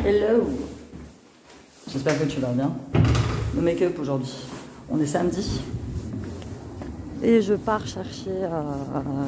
Hello. J'espère que tu vas bien. Le make-up aujourd'hui. On est samedi. Et je pars chercher...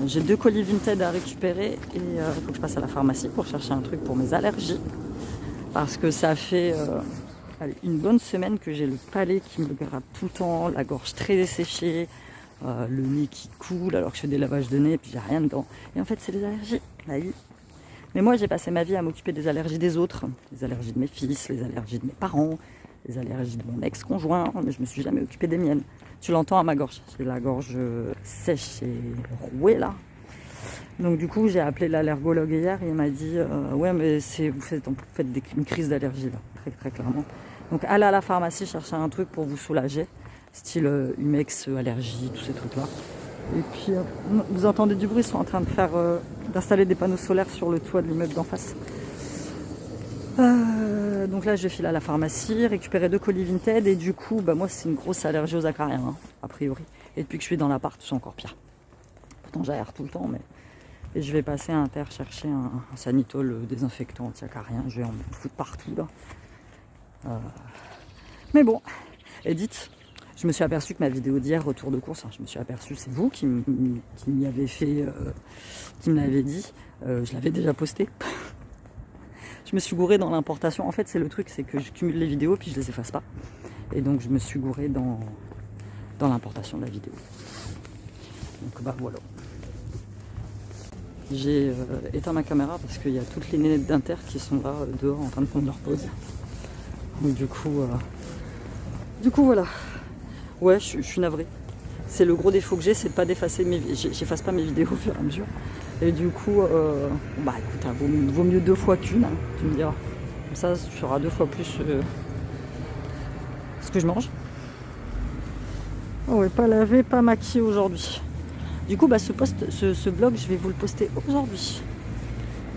j'ai 2 colis Vinted à récupérer. Et il faut que je passe à la pharmacie pour chercher un truc pour mes allergies. Parce que ça fait une bonne semaine que j'ai le palais qui me gratte tout le temps. La gorge très desséchée. Le nez qui coule alors que je fais des lavages de nez et puis j'ai rien dedans. Et en fait c'est les allergies. Là, oui. Mais moi j'ai passé ma vie à m'occuper des allergies des autres. Les allergies de mes fils, les allergies de mes parents, les allergies de mon ex-conjoint. Mais je me suis jamais occupée des miennes. Tu l'entends à ma gorge. J'ai la gorge sèche et rouée là. Donc du coup j'ai appelé l'allergologue hier et il m'a dit ouais mais vous faites une crise d'allergie là, très très clairement. Donc allez à la pharmacie chercher un truc pour vous soulager. Style Humex, allergie, tous ces trucs là. Et puis vous entendez du bruit, ils sont en train de d'installer des panneaux solaires sur le toit de l'immeuble d'en face. Donc là je vais filer à la pharmacie, récupérer 2 colis Vinted et du coup moi c'est une grosse allergie aux acariens hein, a priori. Et depuis que je suis dans l'appart c'est encore pire. Pourtant j'aère tout le temps mais... Et je vais passer à Inter chercher un Sanitol désinfectant anti-acarien, je vais en foutre partout là. Mais bon, Edith. Je me suis aperçu que ma vidéo d'hier, retour de course, je me suis aperçu, c'est vous qui m'y avez fait, qui me l'avez dit, je l'avais déjà posté. Je me suis gourée dans l'importation. En fait, c'est le truc, c'est que je cumule les vidéos puis je les efface pas. Et donc, je me suis gourée dans l'importation de la vidéo. Donc, bah voilà. J'ai éteint ma caméra parce qu'il y a toutes les nénettes d'Inter qui sont là, dehors, en train de prendre leur pause. Donc, du coup, voilà. Ouais, je suis navrée. C'est le gros défaut que j'ai, c'est de pas d'effacer j'efface pas mes vidéos au fur et à mesure. Et du coup, bah écoute, hein, vaut mieux 2 fois qu'une, hein, tu me diras. Comme ça, tu sauras 2 fois plus ce que je mange. Oh ouais, pas lavé, pas maquillé aujourd'hui. Du coup, bah ce vlog, je vais vous le poster aujourd'hui.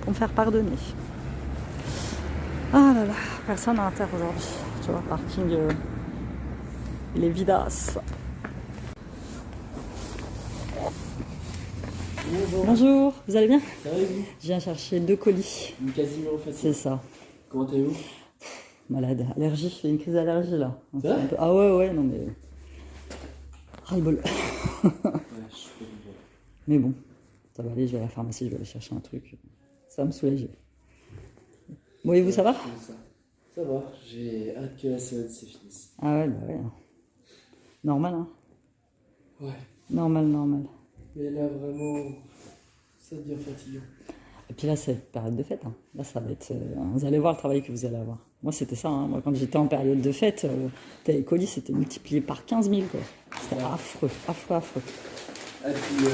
Pour me faire pardonner. Ah là là, personne à Inter aujourd'hui. Tu vois, parking... les vidas. Bonjour, vous allez bien? Ça va et vous? Je viens chercher 2 colis. Une quasi-numéro facile. C'est ça. Comment allez-vous? Malade, allergie, j'ai une crise d'allergie là. C'est vrai? Ah ouais, non mais... ras-le-bol. Ouais, je peux comprendre. Mais bon, ça va aller, je vais à la pharmacie, je vais aller chercher un truc. Ça va me soulager. Bon et vous, ça va? Ça va, j'ai hâte que la semaine se finisse. Ah ouais, bah ouais. Normal, hein? Ouais. Normal. Mais là, vraiment, ça devient fatigant. Et puis là, c'est période de fête. Hein. Là, ça va être... vous allez voir le travail que vous allez avoir. Moi, c'était ça. Hein. Moi, quand j'étais en période de fête, les colis, c'était multiplié par 15 000. Quoi. C'était affreux. Et puis,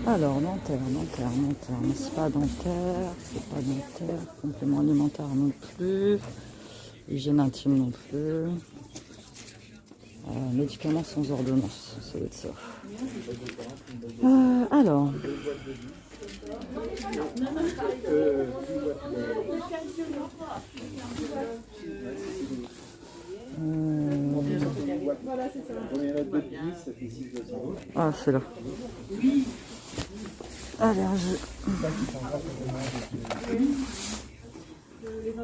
Alors, dentaire. C'est pas dentaire. Complément alimentaire non plus. Hygiène intime non plus. Médicaments sans ordonnance, ça doit être ça. Alors. Ah, c'est là. Allergie.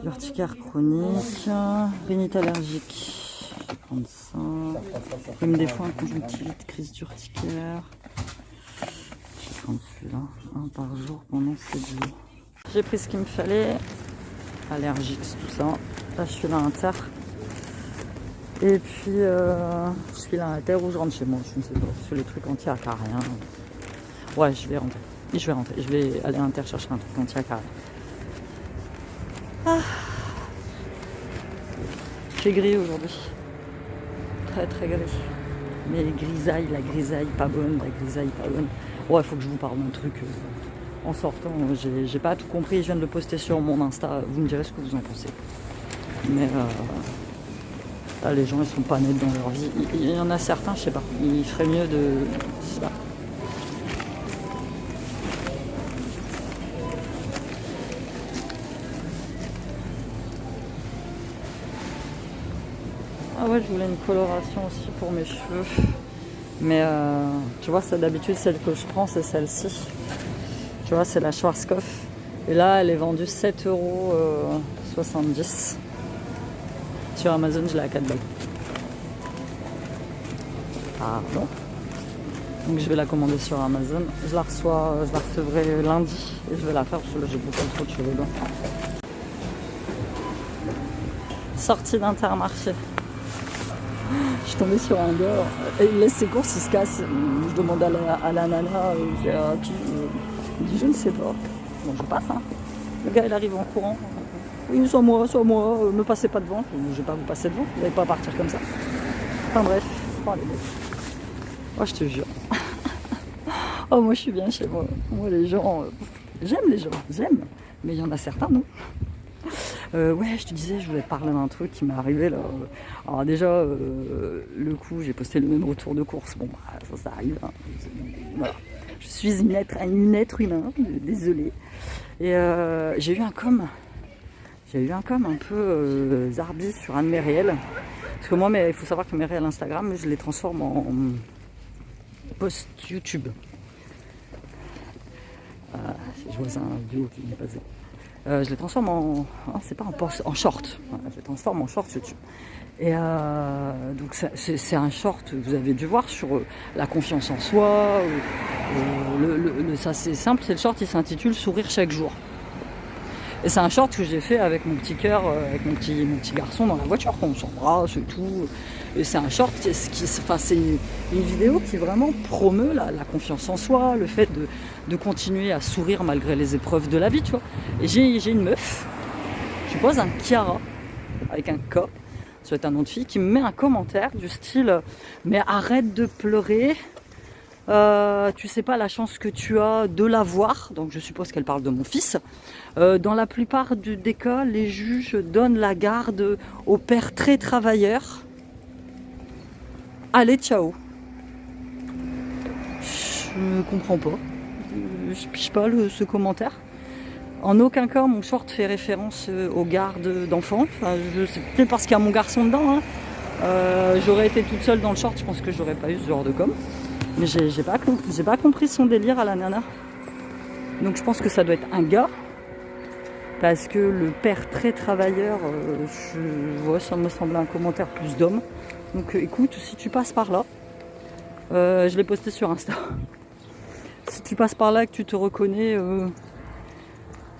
Urticaire chronique. Rhinite allergique. Je vais prendre ça. Rhume des foins, conjonctivite, crise d'urticaire. Je vais prendre celui-là. 1 par jour pendant 7 jours. J'ai pris ce qu'il me fallait. Allergique, tout ça. Là, je suis là à Inter. Et puis, je suis là à Inter ou je rentre chez moi. Je ne sais pas. Sur les trucs anti-acariens. Ouais, je vais rentrer. Je vais aller à Inter chercher un truc anti-acarien. Ah. J'ai gris aujourd'hui. Très gris. Mais la grisaille pas bonne. Ouais, il faut que je vous parle d'un truc en sortant. J'ai pas tout compris, je viens de le poster sur mon Insta. Vous me direz ce que vous en pensez. Mais là, les gens, ils sont pas nets dans leur vie. Il y en a certains, je sais pas. Il ferait mieux de... Je sais pas. Ah ouais, je voulais une coloration aussi pour mes cheveux. Mais tu vois, d'habitude, celle que je prends, c'est celle-ci. Tu vois, c'est la Schwarzkopf. Et là, elle est vendue 7,70 €. Sur Amazon, je l'ai à 4 balles. Pardon. Donc je vais la commander sur Amazon. Je la recevrai lundi et je vais la faire parce que là j'ai beaucoup trop de cheveux blancs. Sortie d'Intermarché. Je suis tombée sur un gars, il laisse ses courses, il se casse. Je demande à la nana, il dit je ne sais pas. Bon, je passe. Hein. Le gars il arrive en courant. Oui, soit moi, me passez pas devant. Je vais pas vous passer devant, vous n'allez pas partir comme ça. Enfin bref, oh les mecs. Oh je te jure. Oh moi je suis bien chez moi. Moi les gens, j'aime les gens, j'aime. Mais il y en a certains non. Ouais, je te disais, je voulais te parler d'un truc qui m'est arrivé là. Alors déjà, le coup, j'ai posté le même retour de course. Bon, ça arrive. Hein. Voilà. Je suis une être humain, désolée. Et j'ai eu un com un peu zarbi sur un de mes réels. Parce que moi, il faut savoir que mes réels Instagram, je les transforme en post YouTube. Je vois un vidéo qui m'est passé. Je les transforme en... c'est pas en post, en short. Voilà, je les transforme en short YouTube. Et donc c'est un short, vous avez dû voir, sur la confiance en soi. Ça c'est simple, c'est le short, il s'intitule Sourire chaque jour. Et c'est un short que j'ai fait avec mon petit cœur, avec mon petit garçon dans la voiture, on s'embrasse et tout. Et c'est un short c'est une vidéo qui vraiment promeut la confiance en soi, le fait de continuer à sourire malgré les épreuves de la vie, tu vois. Et j'ai une meuf, je suppose un Chiara, avec un K, ça doit être un nom de fille, qui me met un commentaire du style « Mais arrête de pleurer, tu sais pas la chance que tu as de l'avoir », donc je suppose qu'elle parle de mon fils. Dans la plupart des cas, les juges donnent la garde aux pères très travailleurs. Allez, ciao. Je ne comprends pas. Je pige pas ce commentaire. En aucun cas, mon short fait référence aux gardes d'enfants. Enfin, c'est peut-être parce qu'il y a mon garçon dedans. Hein. J'aurais été toute seule dans le short, je pense que j'aurais pas eu ce genre de com. Mais j'ai pas compris son délire à la nana. Donc je pense que ça doit être un gars. Parce que le père très travailleur, ça me semble un commentaire plus d'homme. Donc écoute, si tu passes par là, je l'ai posté sur Insta. Si tu passes par là et que tu te reconnais,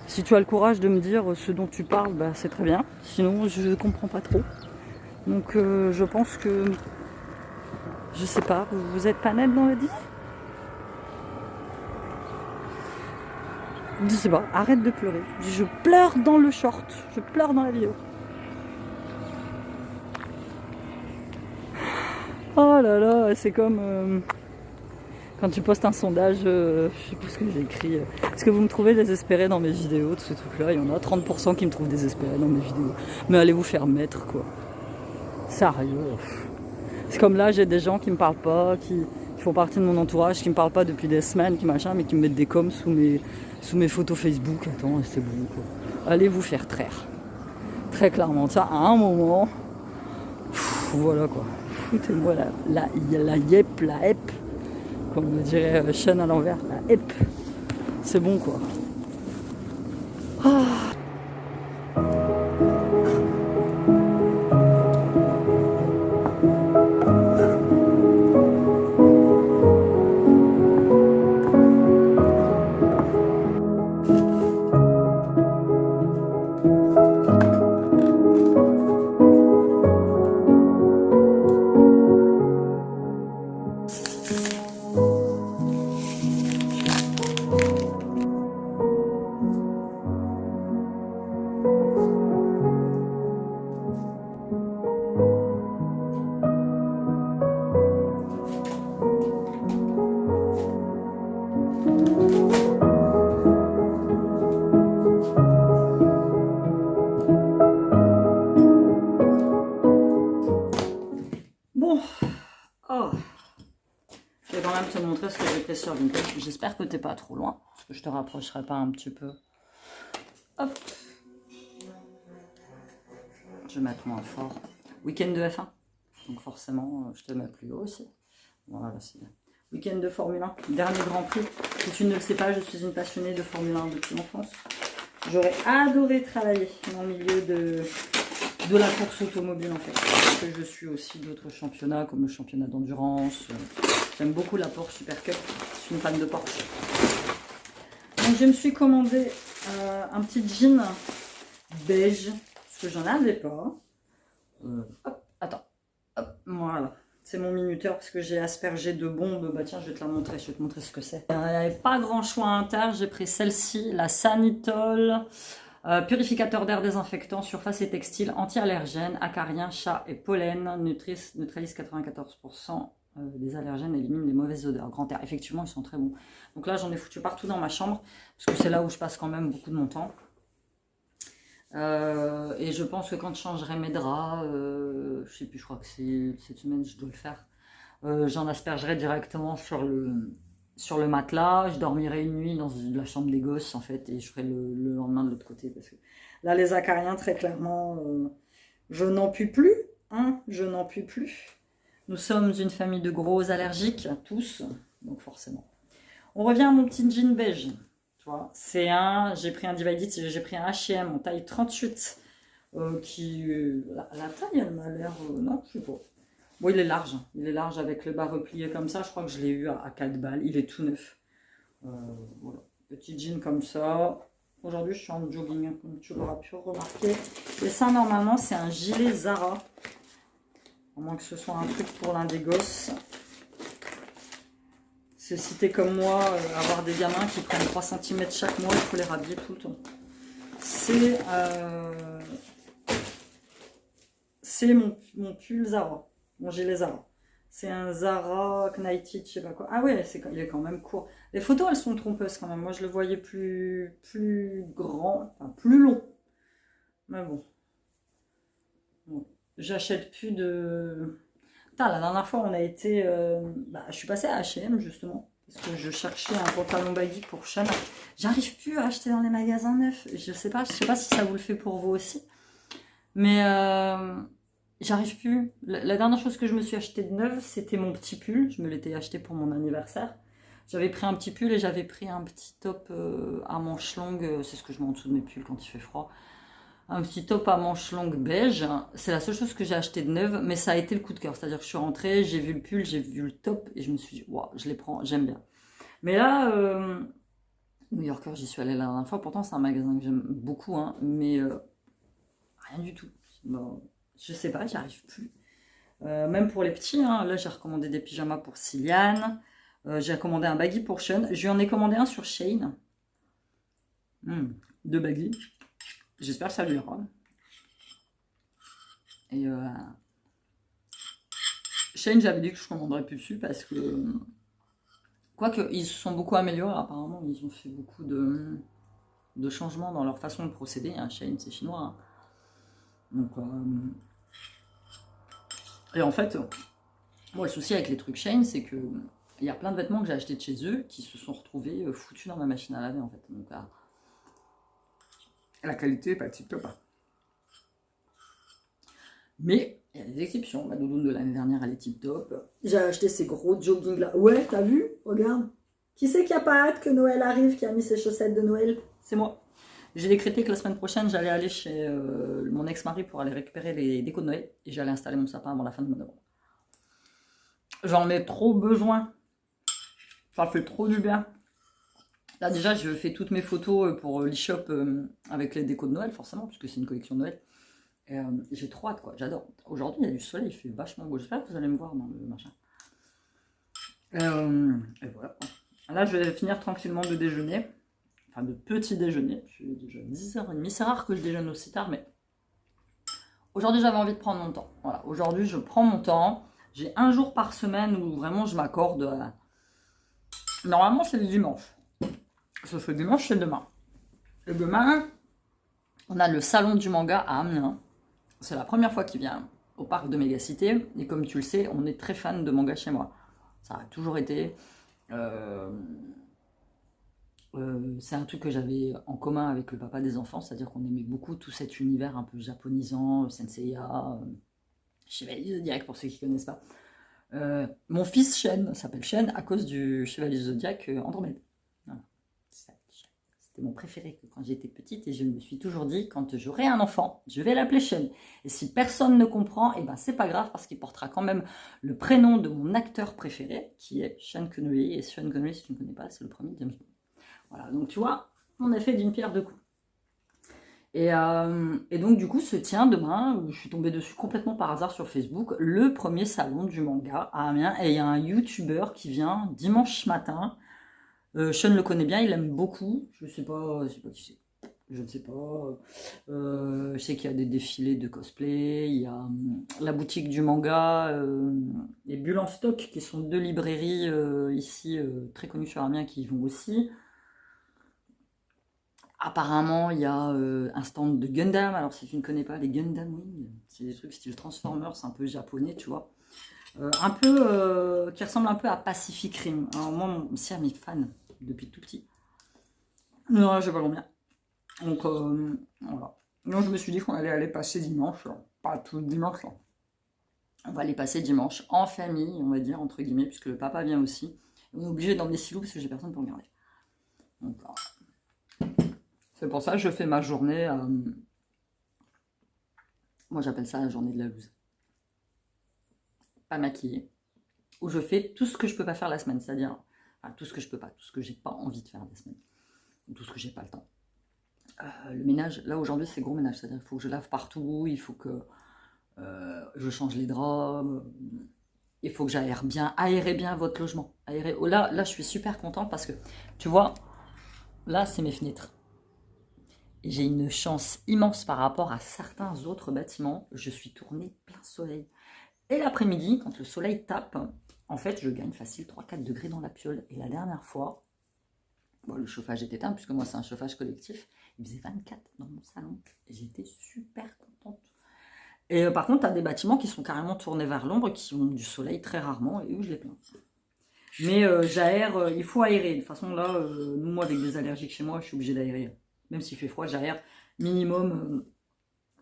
si tu as le courage de me dire ce dont tu parles, bah, c'est très bien. Sinon, je ne comprends pas trop. Donc je pense que, je sais pas, vous êtes pas net dans la vie ? Je sais pas, arrête de pleurer. Je pleure dans le short, je pleure dans la vidéo. Oh là là, c'est comme quand tu postes un sondage, je sais plus ce que j'ai écrit. Est-ce que vous me trouvez désespéré dans mes vidéos, tout ce truc-là? Il y en a 30% qui me trouvent désespéré dans mes vidéos. Mais allez vous faire mettre, quoi. Sérieux. C'est comme là, j'ai des gens qui me parlent pas, qui font partie de mon entourage, qui me parlent pas depuis des semaines, mais qui me mettent des coms sous mes photos Facebook. Attends, c'est bon, quoi. Allez vous faire traire. Très clairement, ça, à un moment, voilà, quoi. Foutez-moi la yep, la hep. Comme dirait Sean à l'envers, la hep. C'est bon, quoi. Ah. Bon, oh. Je vais quand même te montrer ce que j'ai fait sur Vinted. J'espère que t'es pas trop loin, parce que je te rapprocherai pas un petit peu. Hop. Je vais mettre moins fort. Week-end de F1. Donc forcément, je te mets plus haut aussi. Voilà, c'est bien. Week-end de Formule 1. Dernier Grand Prix. Si tu ne le sais pas, je suis une passionnée de Formule 1 depuis l'enfance. J'aurais adoré travailler dans le milieu de la course automobile en fait. Parce que je suis aussi d'autres championnats comme le championnat d'endurance. J'aime beaucoup la Porsche Super Cup. Je suis une fan de Porsche. Donc je me suis commandé un petit jean beige. Parce que j'en avais pas. Hop, attends. Hop, voilà. C'est mon minuteur parce que j'ai aspergé de bombes. Bah tiens, je vais te la montrer. Je vais te montrer ce que c'est. Il n'y avait pas grand choix à inter. J'ai pris celle-ci, la Sanitol. Purificateur d'air désinfectant, surface et textile, anti-allergène, acarien, chat et pollen, neutralise 94% des allergènes, élimine les mauvaises odeurs. Grand air, effectivement, ils sont très bons. Donc là, j'en ai foutu partout dans ma chambre, parce que c'est là où je passe quand même beaucoup de mon temps. Et je pense que quand je changerai mes draps, je sais plus, je crois que c'est cette semaine, je dois le faire, j'en aspergerai directement sur le matelas, je dormirai une nuit dans la chambre des gosses en fait et je ferai le lendemain de l'autre côté parce que là les acariens très clairement je n'en puis plus, hein, je n'en puis plus. Nous sommes une famille de gros allergiques tous, donc forcément. On revient à mon petit jean beige, tu vois, j'ai pris un Divided, j'ai pris un H&M en taille 38 la taille elle m'a l'air, non je sais pas. Bon, il est large avec le bas replié comme ça. Je crois que je l'ai eu à 4 balles. Il est tout neuf. Voilà. Petit jean comme ça. Aujourd'hui, je suis en jogging, hein, comme tu l'auras pu remarquer. Et ça, normalement, c'est un gilet Zara. À moins que ce soit un truc pour l'un des gosses. C'est si t'es comme moi, avoir des gamins qui prennent 3 cm chaque mois, il faut les rhabiller tout le temps. C'est mon pull Zara. Mon gilet Zara. C'est un Zara Knighted, je sais pas quoi. Ah ouais, il est quand même court. Les photos, elles sont trompeuses quand même. Moi, je le voyais plus grand, enfin plus long. Mais bon. J'achète plus de... Putain, la dernière fois, on a été... je suis passée à H&M, justement. Parce que je cherchais un pantalon baggy pour Sean. J'arrive plus à acheter dans les magasins neufs. Je sais pas si ça vous le fait pour vous aussi. Mais... j'arrive plus. La dernière chose que je me suis acheté de neuve, c'était mon petit pull. Je me l'étais acheté pour mon anniversaire. J'avais pris un petit pull et j'avais pris un petit top à manches longues. C'est ce que je mets en dessous de mes pulls quand il fait froid. Un petit top à manches longues beige. C'est la seule chose que j'ai acheté de neuve, mais ça a été le coup de cœur. C'est-à-dire que je suis rentrée, j'ai vu le pull, j'ai vu le top et je me suis dit, waouh, je les prends, j'aime bien. Mais là, New Yorker, j'y suis allée la dernière fois. Pourtant, c'est un magasin que j'aime beaucoup, hein, mais rien du tout. Bon, je sais pas, j'y arrive plus. Même pour les petits, hein, là j'ai recommandé des pyjamas pour Ciliane. J'ai commandé un baggy pour Sean. Je lui en ai commandé un sur Shein. Deux baggy. J'espère que ça lui ira. Et Shein, j'avais dit que je commanderais plus dessus parce que... Quoique, ils se sont beaucoup améliorés apparemment. Ils ont fait beaucoup de changements dans leur façon de procéder. Hein. Shein, c'est chinois. Hein. Donc... Et en fait, moi le souci avec les trucs Shein, c'est que il y a plein de vêtements que j'ai achetés de chez eux qui se sont retrouvés foutus dans ma machine à laver en fait. Donc la qualité est pas tip top. Mais il y a des exceptions. Ma doudoune de l'année dernière, elle est tip top. J'ai acheté ces gros jogging là. Ouais, t'as vu? Regarde. Qui c'est qui a pas hâte que Noël arrive, qui a mis ses chaussettes de Noël? C'est moi. J'ai décrété que la semaine prochaine, j'allais aller chez mon ex-mari pour aller récupérer les décos de Noël et j'allais installer mon sapin avant la fin de novembre. J'en ai trop besoin. Ça fait trop du bien. Là déjà, je fais toutes mes photos pour l'e-shop avec les décos de Noël, forcément, puisque c'est une collection de Noël. J'ai trop hâte, quoi. J'adore. Aujourd'hui, il y a du soleil, il fait vachement beau. J'espère que vous allez me voir dans le machin. Et voilà. Là, je vais finir tranquillement de déjeuner. Enfin, de petit déjeuner. Je suis déjà 10h30. C'est rare que je déjeune aussi tard, mais aujourd'hui, j'avais envie de prendre mon temps. Voilà. Aujourd'hui, je prends mon temps. J'ai un jour par semaine où vraiment je m'accorde. Normalement, c'est le dimanche. Ce dimanche, c'est demain. Et demain, on a le salon du manga à Amiens. C'est la première fois qu'il vient au parc de Mégacité. Et comme tu le sais, on est très fan de manga chez moi. Ça a toujours été. C'est un truc que j'avais en commun avec le papa des enfants, c'est-à-dire qu'on aimait beaucoup tout cet univers un peu japonisant, Senseiya, Chevalier Zodiac pour ceux qui ne connaissent pas. Mon fils Shen s'appelle Shen à cause du Chevalier Zodiac Andromède. Voilà. C'était mon préféré quand j'étais petite et je me suis toujours dit, quand j'aurai un enfant, je vais l'appeler Sean. Et si personne ne comprend, eh ben c'est pas grave parce qu'il portera quand même le prénom de mon acteur préféré, qui est Sean Connery. Et Sean Connery, si tu ne connais pas, c'est le premier James Bond. Voilà, donc tu vois, on a fait d'une pierre deux coups. Et donc du coup se tient demain, je suis tombée dessus complètement par hasard sur Facebook, le premier salon du manga à Amiens, et il y a un YouTuber qui vient dimanche matin. Sean le connaît bien, il aime beaucoup, je sais pas qui c'est, je ne sais pas. Je sais qu'il y a des défilés de cosplay, il y a la boutique du manga, et Bulle en stock, qui sont deux librairies ici très connues sur Amiens qui y vont aussi. Apparemment, il y a un stand de Gundam. Alors, si tu ne connais pas les Gundam Wing, c'est des trucs style Transformers, un peu japonais, tu vois. Un peu, qui ressemble un peu à Pacific Rim. Alors, moi, mon Siam est fan depuis tout petit. Non, je sais pas combien. Donc, voilà. Donc, je me suis dit qu'on allait aller passer dimanche. Alors, pas tout le dimanche, là. On va aller passer dimanche en famille, on va dire, entre guillemets, puisque le papa vient aussi. On est obligé d'emmener Silou parce que j'ai personne pour le garder. Donc, voilà. C'est pour ça que je fais ma journée. Moi, j'appelle ça la journée de la loose. Pas maquillée. Où je fais tout ce que je peux pas faire la semaine. C'est-à-dire, enfin, tout ce que je peux pas, tout ce que j'ai pas envie de faire la semaine. Tout ce que j'ai pas le temps. Le ménage, là aujourd'hui, c'est gros ménage. C'est-à-dire qu'il faut que je lave partout, il faut que je change les draps. Il faut que aérer bien votre logement. Là, je suis super contente parce que, tu vois, là, c'est mes fenêtres. J'ai une chance immense par rapport à certains autres bâtiments. Je suis tournée plein soleil. Et l'après-midi, quand le soleil tape, en fait, je gagne facile 3-4 degrés dans la piole. Et la dernière fois, bon, le chauffage est éteint, puisque moi, c'est un chauffage collectif. Il faisait 24 dans mon salon. Et j'étais super contente. Et par contre, tu as des bâtiments qui sont carrément tournés vers l'ombre, qui ont du soleil très rarement, et où je les plains. Mais j'aère, il faut aérer. De toute façon, là, nous, moi, avec des allergiques chez moi, je suis obligée d'aérer. Même s'il fait froid, j'aère minimum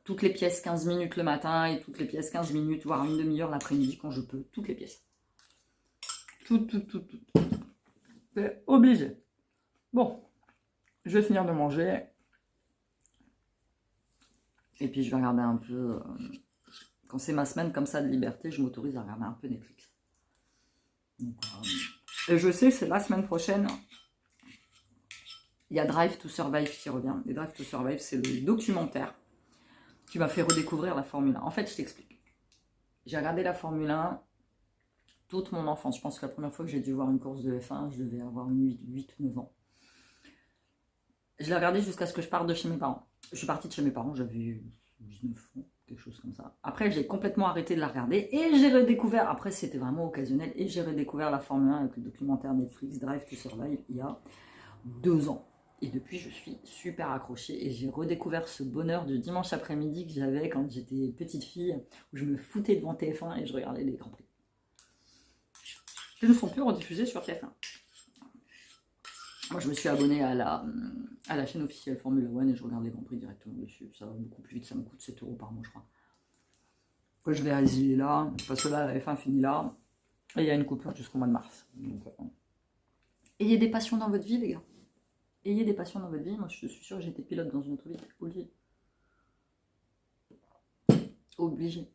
toutes les pièces 15 minutes le matin et toutes les pièces 15 minutes, voire une demi-heure l'après-midi quand je peux. Toutes les pièces. Tout. C'est obligé. Bon, je vais finir de manger. Et puis je vais regarder un peu... quand c'est ma semaine comme ça de liberté, je m'autorise à regarder un peu Netflix. Donc, et je sais, c'est la semaine prochaine... Il y a Drive to Survive qui revient. Et Drive to Survive, c'est le documentaire qui m'a fait redécouvrir la Formule 1. En fait, je t'explique. J'ai regardé la Formule 1 toute mon enfance. Je pense que la première fois que j'ai dû voir une course de F1, je devais avoir 8 ou 9 ans. Je l'ai regardé jusqu'à ce que je parte de chez mes parents. Je suis partie de chez mes parents, j'avais 19 ans, quelque chose comme ça. Après, j'ai complètement arrêté de la regarder et j'ai redécouvert, après c'était vraiment occasionnel, et j'ai redécouvert la Formule 1 avec le documentaire Netflix Drive to Survive il y a 2 ans. Et depuis, je suis super accrochée et j'ai redécouvert ce bonheur du dimanche après-midi que j'avais quand j'étais petite fille, où je me foutais devant TF1 et je regardais les Grands Prix. Ils ne sont plus rediffusés sur TF1. Moi, je me suis abonnée à la chaîne officielle Formula One et je regarde les Grands Prix directement dessus. Ça va beaucoup plus vite, ça me coûte 7 € par mois, je crois. Après, je vais résilier là, parce que là, la F1 finit là, et il y a une coupure jusqu'au mois de mars. Donc, ayez des passions dans votre vie, les gars. Ayez des passions dans votre vie. Moi, je suis sûre que j'étais pilote dans une autre vie. Obligé.